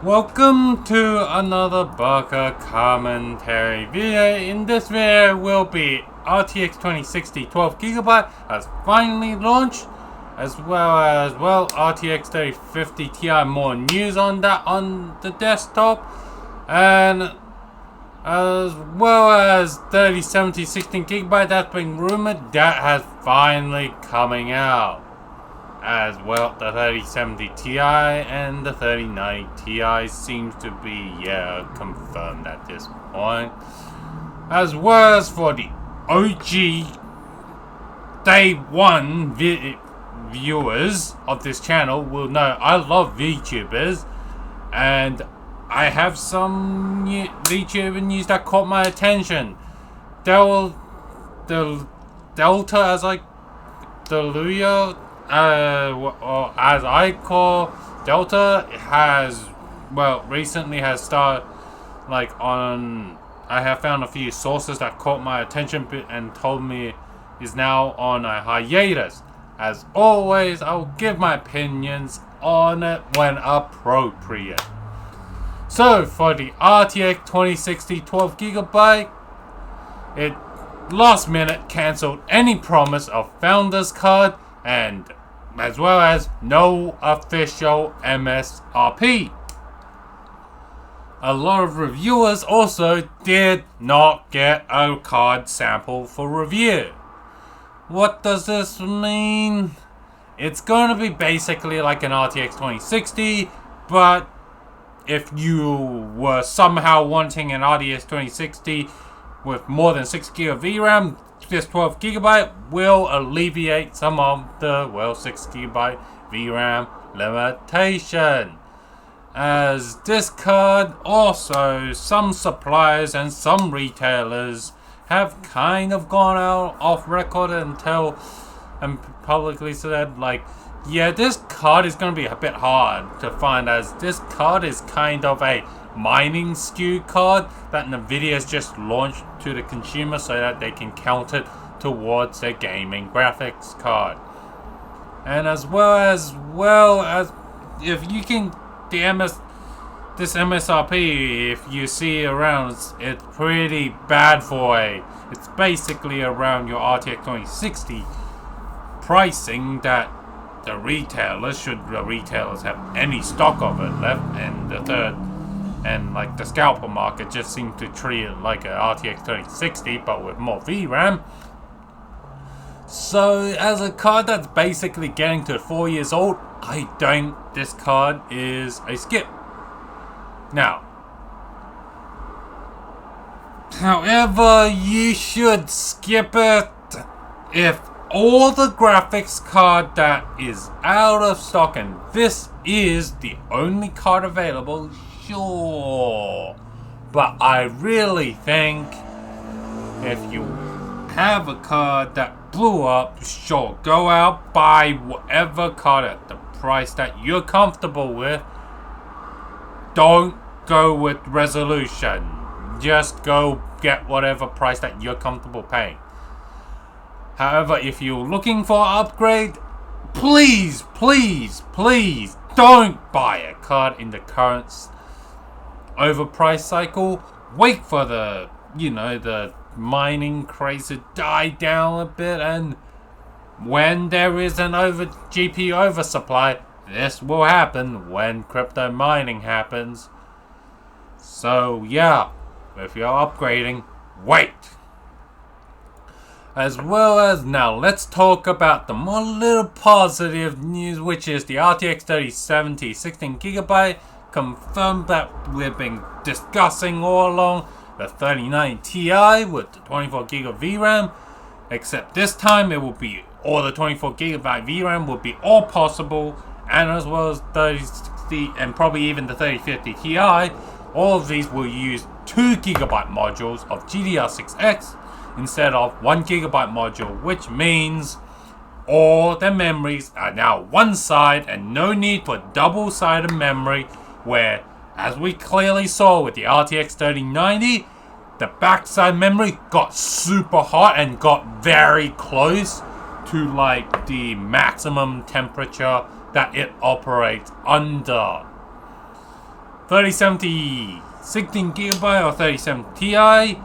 Welcome to another Baka commentary video. In this video will be RTX 2060 12GB has finally launched, as well as RTX 3050 Ti. More news on that on the desktop, and as well as 3070 16GB that's been rumored that has finally coming out. As well, the 3070 Ti and the 3090 Ti seems to be confirmed at this point. As well as for the OG day one viewers of this channel will know I love VTubers, and I have some VTuber news that caught my attention. The Delta, as I Deluya, as I call Delta, has recently has started I have found a few sources that caught my attention and told me is now on a hiatus. As always, I'll give my opinions on it when appropriate. So for the RTX 2060 12GB, it last minute cancelled any promise of Founders Card, and as well as no official MSRP. A lot of reviewers also did not get a card sample for review. What does this mean? It's going to be basically like an RTX 2060, but if you were somehow wanting an RTX 2060 with more than 6GB of VRAM, this 12GB will alleviate some of the 6GB VRAM limitation. As this card, also some suppliers and some retailers have kind of gone out off record and publicly said this card is going to be a bit hard to find, as this card is kind of a mining SKU card that NVIDIA has just launched to the consumer so that they can count it towards their gaming graphics card. And as well as if you can this MSRP, if you see around, it's pretty bad it's basically around your RTX 2060 pricing that the retailers have any stock of it left, and the scalper market just seems to treat it like a RTX 3060 but with more VRAM. So as a card that's basically getting to 4 years old, I think this card is a skip. Now, however, you should skip it if all the graphics card that is out of stock and this is the only card available, sure. But I really think if you have a card that blew up, sure, go out, buy whatever card at the price that you're comfortable with. Don't go with resolution. Just go get whatever price that you're comfortable paying. However, if you're looking for an upgrade, please don't buy a card in the current overpriced cycle. Wait for the mining craze to die down a bit, and when there is an GPU oversupply, this will happen when crypto mining happens. So yeah, if you're upgrading, wait. As well as now, let's talk about the more little positive news, which is the RTX 3070 16GB confirmed that we've been discussing all along. The 3090 Ti with the 24GB of VRAM, except this time it will be all the 24GB VRAM will be all possible, and as well as 3060 and probably even the 3050 Ti, all of these will use 2GB modules of GDDR6X instead of 1GB module, which means all the memories are now one side and no need for double-sided memory, where, as we clearly saw with the RTX 3090, the backside memory got super hot and got very close to the maximum temperature that it operates under. 3070 16GB or 3070 Ti.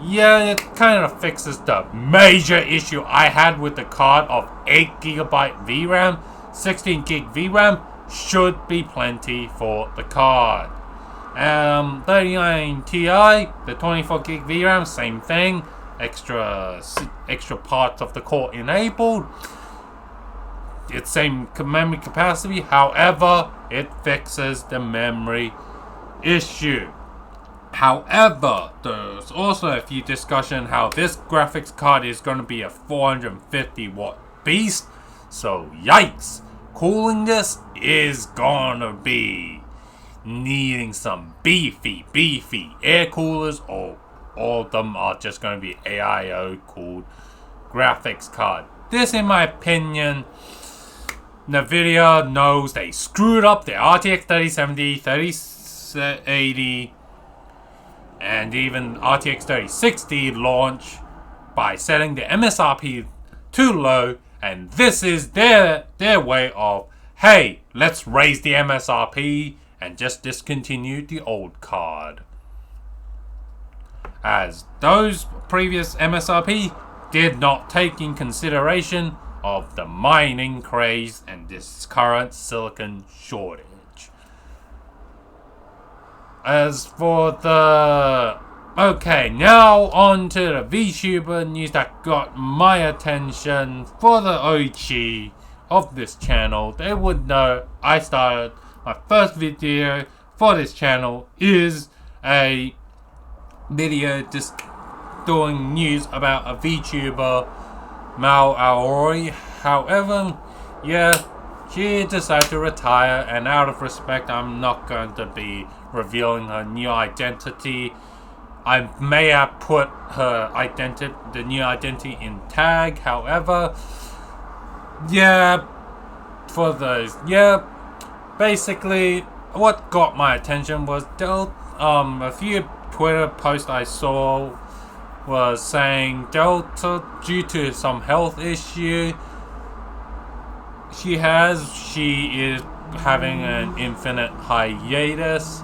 Yeah, it kind of fixes the major issue I had with the card of 8GB VRAM. 16GB VRAM should be plenty for the card. 39 Ti, the 24GB VRAM, same thing. Extra parts of the core enabled. It's same memory capacity. However, it fixes the memory issue. However, there's also a few discussion how this graphics card is going to be a 450 watt beast. So yikes, cooling this is gonna be needing some beefy air coolers, or all of them are just going to be AIO cooled graphics card. This, in my opinion, NVIDIA knows they screwed up their RTX 3070, 3080, and even RTX 3060 launch by setting the MSRP too low, and this is their way of, hey, let's raise the MSRP and just discontinue the old card. As those previous MSRP did not take in consideration of the mining craze and this current silicon shortage. As for the... Okay, now on to the VTuber news that got my attention. For the OG of this channel, they would know I started my first video for this channel is a video just doing news about a VTuber, Mal Aori. However, yeah, she decided to retire, and out of respect, I'm not going to be revealing her new identity. I may have put her identity, the new identity, in tag. However, yeah, for those, yeah, basically, what got my attention was a few Twitter posts I saw was saying Delta, due to some health issue she is having an infinite hiatus.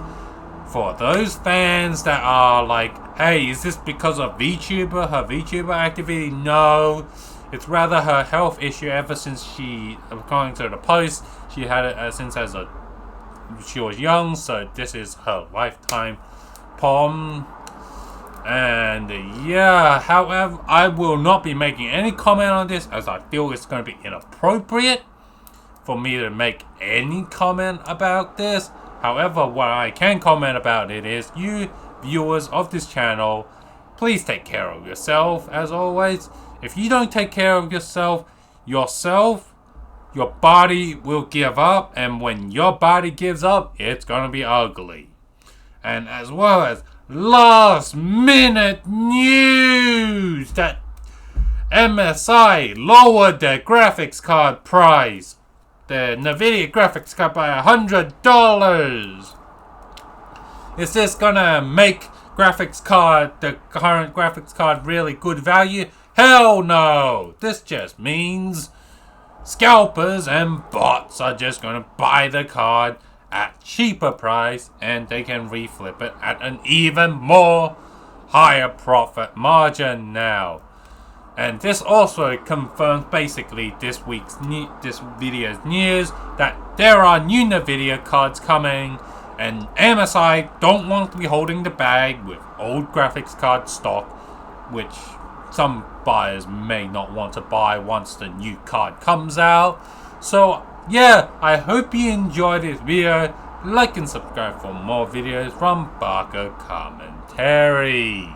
For those fans that are like, hey, is this because of VTuber, her VTuber activity? No, it's rather her health issue. Ever since she, according to the post, she had it since she was young, so this is her lifetime problem. And yeah, however, I will not be making any comment on this, as I feel it's going to be inappropriate for me to make any comment about this. However, what I can comment about it is, you viewers of this channel, please take care of yourself. As always, if you don't take care of yourself, your body will give up, and when your body gives up, it's gonna be ugly. And as well as last minute news that MSI lowered their graphics card price, the NVIDIA graphics card, by $100. Is this gonna make the current graphics card really good value? Hell no! This just means scalpers and bots are just gonna buy the card at cheaper price, and they can reflip it at an even more higher profit margin now. And this also confirms basically this video's news that there are new NVIDIA cards coming, and MSI don't want to be holding the bag with old graphics card stock, which some buyers may not want to buy once the new card comes out. So yeah, I hope you enjoyed this video. Like and subscribe for more videos from Baka Commentary.